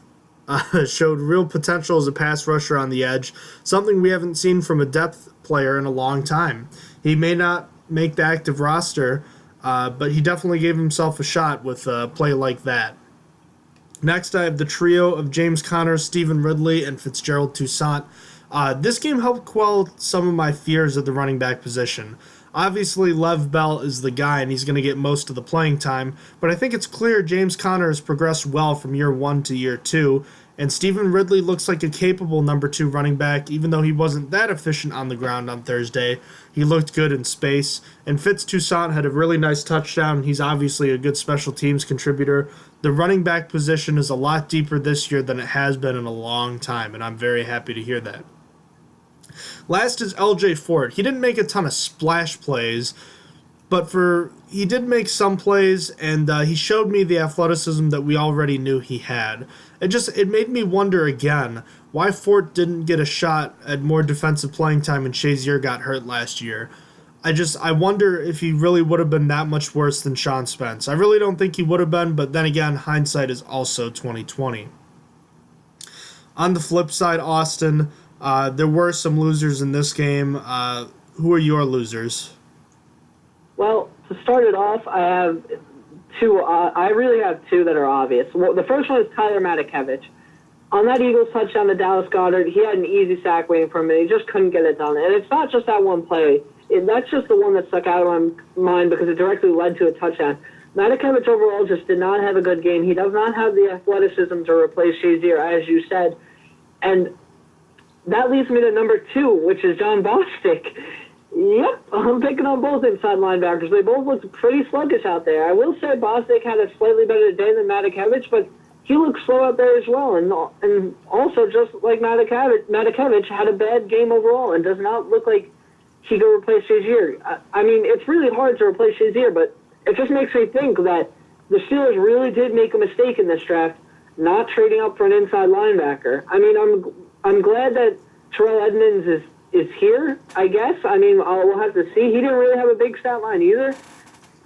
showed real potential as a pass rusher on the edge, something we haven't seen from a depth player in a long time. He may not make the active roster, but he definitely gave himself a shot with a play like that. Next, I have the trio of James Conner, Stephen Ridley, and Fitzgerald Toussaint. This game helped quell some of my fears at the running back position. Obviously, Lev Bell is the guy, and he's going to get most of the playing time, but I think it's clear James Conner has progressed well from year 1 to year 2, and Stephen Ridley looks like a capable number 2 running back, even though he wasn't that efficient on the ground on Thursday. He looked good in space, and Fitz Toussaint had a really nice touchdown, and he's obviously a good special teams contributor. The running back position is a lot deeper this year than it has been in a long time, and I'm very happy to hear that. Last is LJ Ford. He didn't make a ton of splash plays, but he did make some plays, and he showed me the athleticism that we already knew he had. It made me wonder again why Ford didn't get a shot at more defensive playing time when Shazier got hurt last year. I wonder if he really would have been that much worse than Sean Spence. I really don't think he would have been, but then again, hindsight is also 2020. On the flip side, Austin, there were some losers in this game. Who are your losers? Well, to start it off, I have two. I really have two that are obvious. Well, the first one is Tyler Matakevich. On that Eagles touchdown to Dallas Goedert, he had an easy sack waiting for him, and he just couldn't get it done. And it's not just that one play. That's just the one that stuck out of my mind because it directly led to a touchdown. Matakevich overall just did not have a good game. He does not have the athleticism to replace Shazier, as you said. And that leads me to number 2, which is John Bostic. Yep, I'm picking on both inside linebackers. They both looked pretty sluggish out there. I will say Bostic had a slightly better day than Matakevich, but he looked slow out there as well. And also, just like Matakevich had a bad game overall and does not look like he could replace Shazier. I mean, it's really hard to replace Shazier, but it just makes me think that the Steelers really did make a mistake in this draft, not trading up for an inside linebacker. I mean, I'm glad that Terrell Edmonds is here, I guess. I mean, we'll have to see. He didn't really have a big stat line either.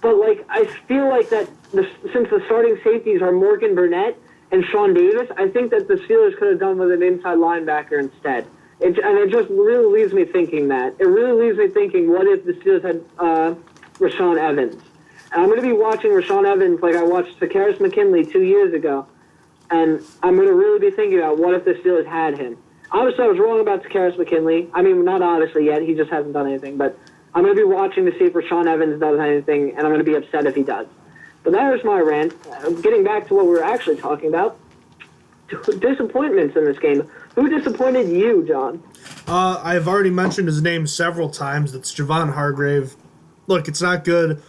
But, I feel like that since the starting safeties are Morgan Burnett and Sean Davis, I think that the Steelers could have done with an inside linebacker instead. And it just really leaves me thinking that. It really leaves me thinking, what if the Steelers had Rashaan Evans? And I'm going to be watching Rashaan Evans like I watched Sakaris McKinley 2 years ago. And I'm going to really be thinking about what if the Steelers had him. Obviously, I was wrong about Sakaris McKinley. I mean, not obviously yet. He just hasn't done anything. But I'm going to be watching to see if Rashaan Evans does anything, and I'm going to be upset if he does. But that was my rant. Getting back to what we were actually talking about, disappointments in this game. Who disappointed you, John? I've already mentioned his name several times. It's Javon Hargrave. Look, it's not good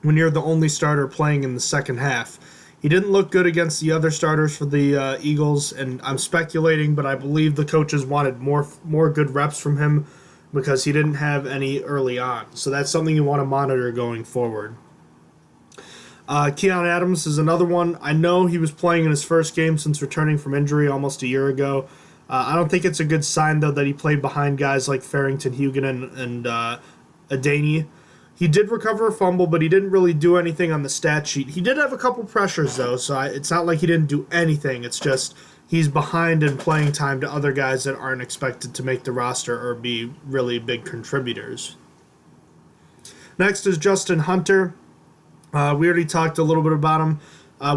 when you're the only starter playing in the second half. He didn't look good against the other starters for the Eagles, and I'm speculating, but I believe the coaches wanted more good reps from him because he didn't have any early on. So that's something you want to monitor going forward. Keon Adams is another one. I know he was playing in his first game since returning from injury almost a year ago. I don't think it's a good sign, though, that he played behind guys like Farrington, Hugan, and Adeni. He did recover a fumble, but he didn't really do anything on the stat sheet. He did have a couple pressures, though, so it's not like he didn't do anything. It's just he's behind in playing time to other guys that aren't expected to make the roster or be really big contributors. Next is Justin Hunter. We already talked a little bit about him.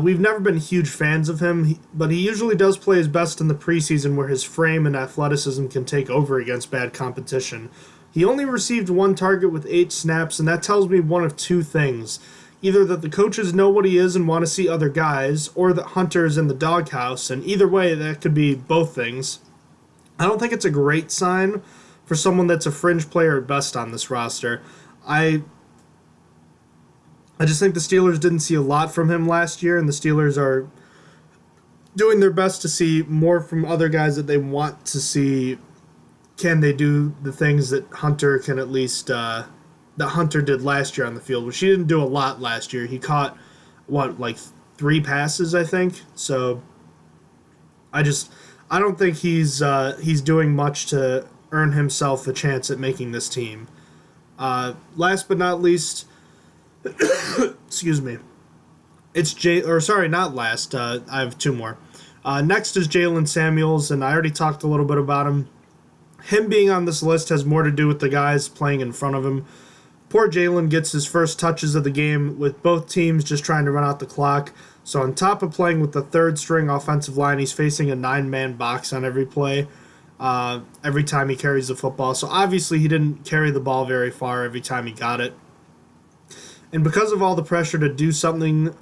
We've never been huge fans of him, but he usually does play his best in the preseason where his frame and athleticism can take over against bad competition. He only received 1 target with 8 snaps, and that tells me one of 2 things. Either that the coaches know what he is and want to see other guys, or that Hunter is in the doghouse, and either way, that could be both things. I don't think it's a great sign for someone that's a fringe player at best on this roster. I I just think the Steelers didn't see a lot from him last year, and the Steelers are doing their best to see more from other guys that they want to see. Can they do the things that Hunter can at least that Hunter did last year on the field, which he didn't do a lot last year. He caught, like 3 passes, I think. So I don't think he's doing much to earn himself a chance at making this team. Last but not least, excuse me. It's not last. I have 2 more. Next is Jalen Samuels, and I already talked a little bit about him. Him being on this list has more to do with the guys playing in front of him. Poor Jalen gets his first touches of the game with both teams just trying to run out the clock. So on top of playing with the third-string offensive line, he's facing a 9-man box on every play, every time he carries the football. So obviously he didn't carry the ball very far every time he got it. And because of all the pressure to do something,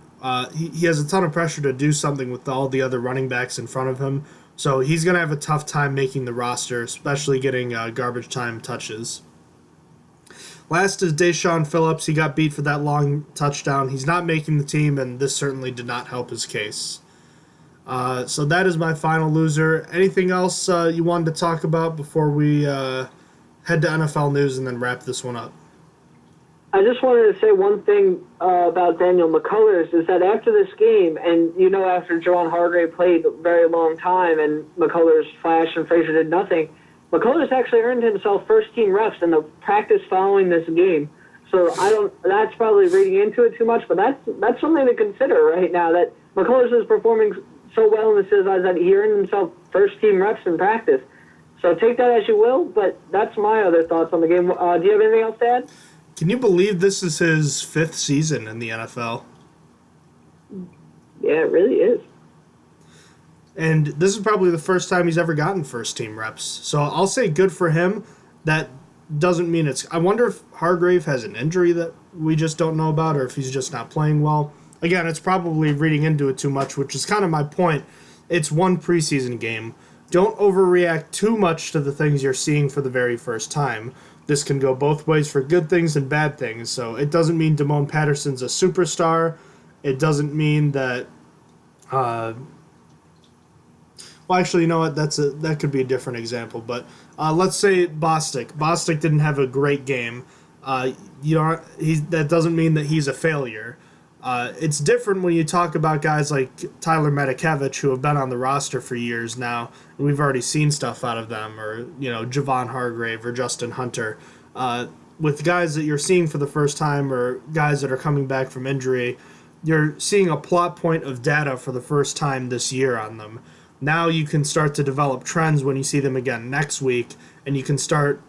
he has a ton of pressure to do something with all the other running backs in front of him. So he's going to have a tough time making the roster, especially getting garbage time touches. Last is Deshaun Phillips. He got beat for that long touchdown. He's not making the team, and this certainly did not help his case. So that is my final loser. Anything else you wanted to talk about before we head to NFL news and then wrap this one up? I just wanted to say one thing about Daniel McCullers is that after this game, and after Javon Hargrave played a very long time and McCullers flashed and Frazier did nothing, McCullers actually earned himself first-team reps in the practice following this game. So that's probably reading into it too much, but that's something to consider right now, that McCullers is performing so well in the season that he earned himself first-team reps in practice. So take that as you will, but that's my other thoughts on the game. Do you have anything else to add? Can you believe this is his 5th season in the NFL? Yeah, it really is. And this is probably the first time he's ever gotten first-team reps. So I'll say good for him. That doesn't mean it's... I wonder if Hargrave has an injury that we just don't know about, or if he's just not playing well. Again, it's probably reading into it too much, which is kind of my point. It's one preseason game. Don't overreact too much to the things you're seeing for the very first time. This can go both ways for good things and bad things. So it doesn't mean Damone Patterson's a superstar. It doesn't mean that... well, actually, you know what? That could be a different example. But let's say Bostic. Bostic didn't have a great game. That doesn't mean that he's a failure. It's different when you talk about guys like Tyler Matakevich, who have been on the roster for years now, and we've already seen stuff out of them, or Javon Hargrave or Justin Hunter. With guys that you're seeing for the first time, or guys that are coming back from injury, you're seeing a plot point of data for the first time this year on them. Now you can start to develop trends when you see them again next week, and you can start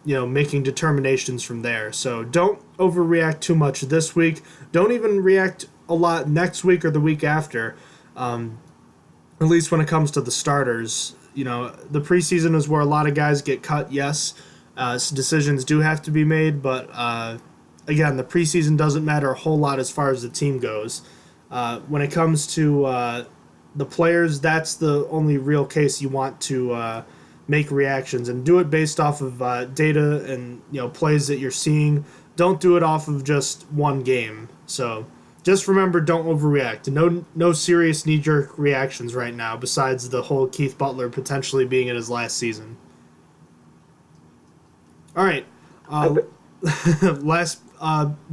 making determinations from there. So don't overreact too much this week. Don't even react a lot next week or the week after, at least when it comes to the starters. The preseason is where a lot of guys get cut, yes. Decisions do have to be made, but again, the preseason doesn't matter a whole lot as far as the team goes. When it comes to the players, that's the only real case you want to make reactions, and do it based off of data and plays that you're seeing. Don't do it off of just one game. So just remember, don't overreact. No serious knee-jerk reactions right now, besides the whole Keith Butler potentially being in his last season. All right. Last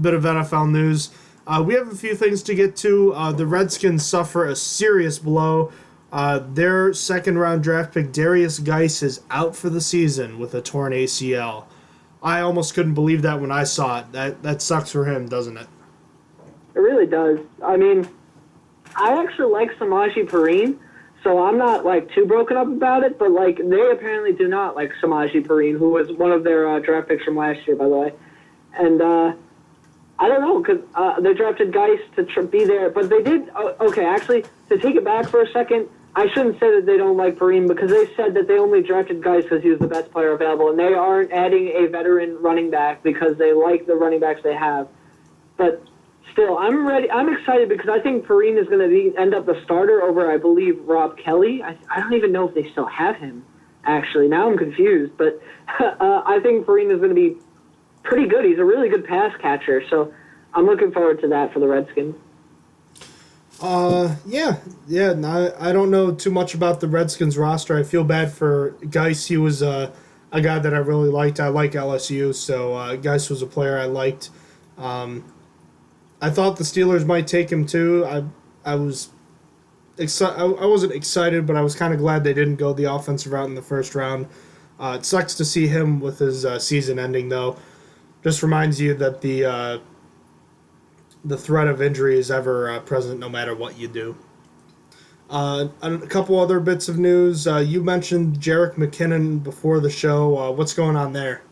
bit of NFL news. We have a few things to get to. The Redskins suffer a serious blow. Their second-round draft pick, Darius Geis, is out for the season with a torn ACL. I almost couldn't believe that when I saw it. That sucks for him, doesn't it? It really does. I mean, I actually like Samaje Perine, so I'm not too broken up about it. But they apparently do not like Samaje Perine, who was one of their draft picks from last year, by the way. And I don't know, because they drafted Geis to be there, but they did. Okay, actually, to take it back for a second, I shouldn't say that they don't like Perine, because they said that they only drafted Geis because he was the best player available, and they aren't adding a veteran running back because they like the running backs they have. But still, I'm ready. I'm excited because I think Perine is going to end up the starter over, I believe, Rob Kelly. I don't even know if they still have him, actually. Now I'm confused, but I think Perine is going to be pretty good. He's a really good pass catcher, so I'm looking forward to that for the Redskins. Yeah. No, I don't know too much about the Redskins roster. I feel bad for Geis. He was a guy that I really liked. I like LSU, so Geis was a player I liked. I thought the Steelers might take him too. I was I wasn't excited, but I was kind of glad they didn't go the offensive route in the first round. It sucks to see him with his season ending, though. Just reminds you that the threat of injury is ever present no matter what you do. A couple other bits of news. You mentioned Jerick McKinnon before the show. What's going on there?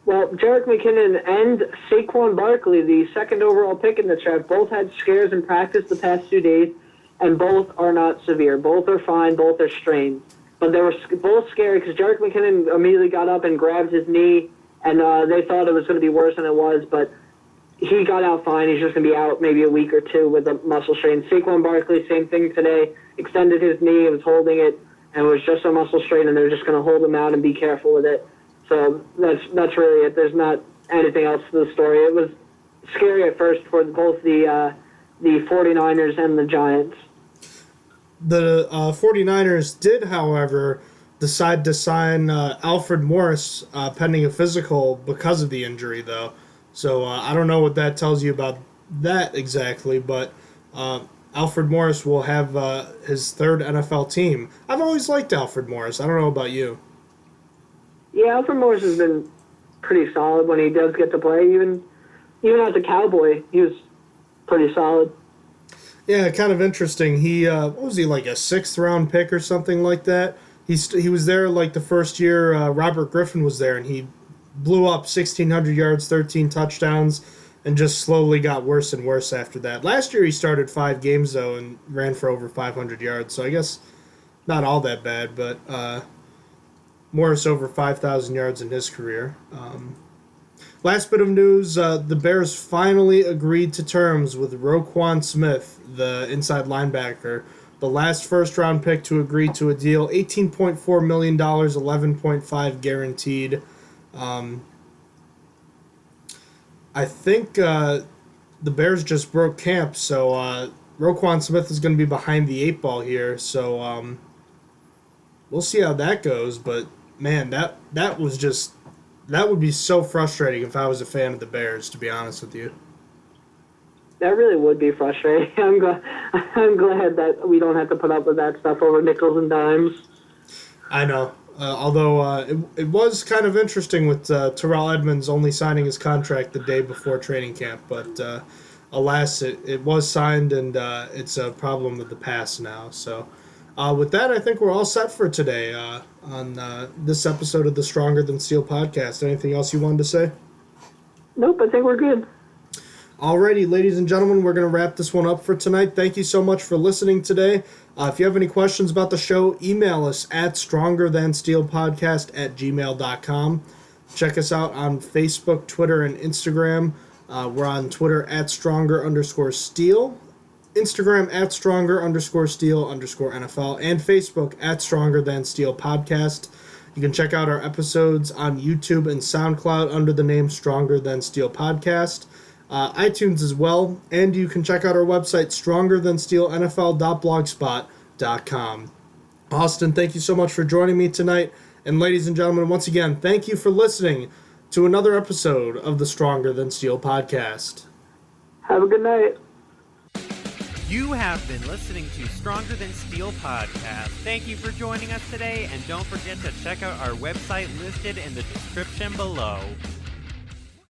Well, Jerick McKinnon and Saquon Barkley, the second overall pick in the draft, both had scares in practice the past 2 days, and both are not severe. Both are fine. Both are strained. But they were both scary because Jerick McKinnon immediately got up and grabbed his knee, and they thought it was going to be worse than it was, but he got out fine. He's just going to be out maybe a week or two with a muscle strain. Saquon Barkley, same thing today. Extended his knee, was holding it, and it was just a muscle strain, and they're just going to hold him out and be careful with it. So that's really it. There's not anything else to the story. It was scary at first for both the 49ers and the Giants. The 49ers did, however, decide to sign Alfred Morris pending a physical because of the injury, though. So I don't know what that tells you about that exactly, but Alfred Morris will have his third NFL team. I've always liked Alfred Morris. I don't know about you. Yeah, Alfred Morris has been pretty solid when he does get to play. Even as a Cowboy, he was pretty solid. Yeah, kind of interesting. He what was he, like a 6th-round pick or something like that? He was there like the first year Robert Griffin was there, and he blew up 1,600 yards, 13 touchdowns, and just slowly got worse and worse after that. Last year he started 5 games, though, and ran for over 500 yards, so I guess not all that bad, but Morris over 5,000 yards in his career. Last bit of news, the Bears finally agreed to terms with Roquan Smith, the inside linebacker, the last first-round pick to agree to a deal, $18.4 million, 11.5 guaranteed. I think the Bears just broke camp, so Roquan Smith is going to be behind the 8 ball here, so we'll see how that goes, but man, that was just... That would be so frustrating if I was a fan of the Bears, to be honest with you. That really would be frustrating. I'm glad that we don't have to put up with that stuff over nickels and dimes. I know. Although it was kind of interesting with Terrell Edmonds only signing his contract the day before training camp. But alas, it was signed, and it's a problem of the past now. So with that, I think we're all set for today on this episode of the Stronger Than Steel podcast. Anything else you wanted to say? Nope, I think we're good. Alrighty, ladies and gentlemen, we're going to wrap this one up for tonight. Thank you so much for listening today. If you have any questions about the show, email us at strongerthansteelpodcast@gmail.com. Check us out on Facebook, Twitter, and Instagram. We're on Twitter at @stronger_steel, Instagram at @stronger_steel_NFL, and Facebook at Stronger Than Steel Podcast. You can check out our episodes on YouTube and SoundCloud under the name Stronger Than Steel Podcast. iTunes as well, and you can check out our website, strongerthansteelnfl.blogspot.com. Austin, thank you so much for joining me tonight, and ladies and gentlemen, once again, thank you for listening to another episode of the Stronger Than Steel podcast. Have a good night. You have been listening to Stronger Than Steel podcast. Thank you for joining us today, and don't forget to check out our website listed in the description below.